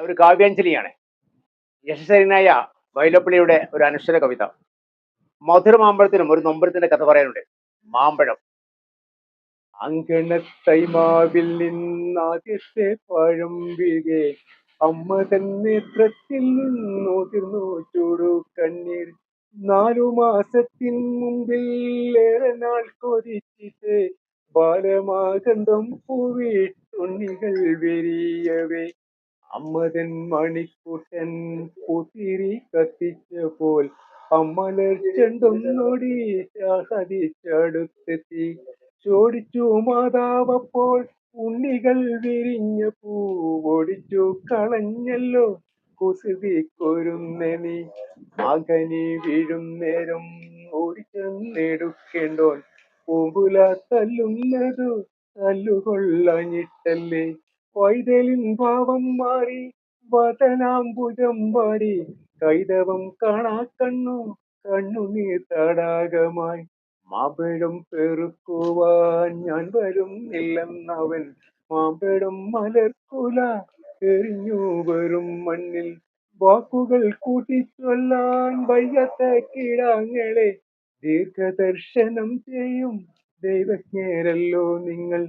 ഒരു കാവ്യാഞ്ജലിയാണ്. യശസ്വരനായ വൈലോപ്പിള്ളിയുടെ ഒരു അനശ്വര കവിത. മധുര മാമ്പഴത്തിനും ഒരു നൊമ്പരത്തിന്റെ കഥ പറയാനുണ്ട്. മാമ്പഴം. അങ്കണത്തൈമാവിൽ നിന്നാദ്യത്തെ പഴം വീഴെ അമ്മ തന്നെ നേത്രത്തിൽ നിന്നോതിർന്നു ചൂടു കണ്ണീർ. 4 മാസത്തിൻ മുമ്പിൽ ഏറെ നാൾ കൊതിച്ചിട്ട് ബാലമാകന്തം പൂവിട്ടുണ്ണികൾ വിരിയവേ അമ്മതൻ മണിക്കൂട്ടൻ പൂത്തിരി കത്തിച്ചപ്പോൾ അമ്മലർ ചെണ്ടൊന്നോടി സഹതിച്ചടുത്തെത്തി. ചോടിച്ചു മാതാവപ്പോൾ ഉണ്ണികൾ വിരിഞ്ഞ പൂവൊടിച്ചു കളഞ്ഞല്ലോ കുസൃതിക്കൊരുന്ന നീ. മകനി വീഴും നേരം ഓടിച്ചെന്നെടുക്കേണ്ടോൻ പൂങ്കുല തല്ലുന്നതു തല്ലുകൊള്ളഞ്ഞിട്ടല്ലേ. പൈതലിൻ ഭാവം മാറി വദനാംബുജം വാടി കൈതവം കാണാ കണ്ണുനീർ തടാകമായി. മാമ്പഴം പെറുക്കുവാൻ ഞാൻ വരുന്നില്ലെന്നവൻ മാമ്പഴം മലർക്കുല എറിഞ്ഞു വരും മണ്ണിൽ. വാക്കുകൾ കൂട്ടിച്ചൊല്ലാൻ വയ്യാത്ത കിടാങ്ങളെ ദീർഘദർശനം ചെയ്യും ദൈവജ്ഞരല്ലോ നിങ്ങൾ.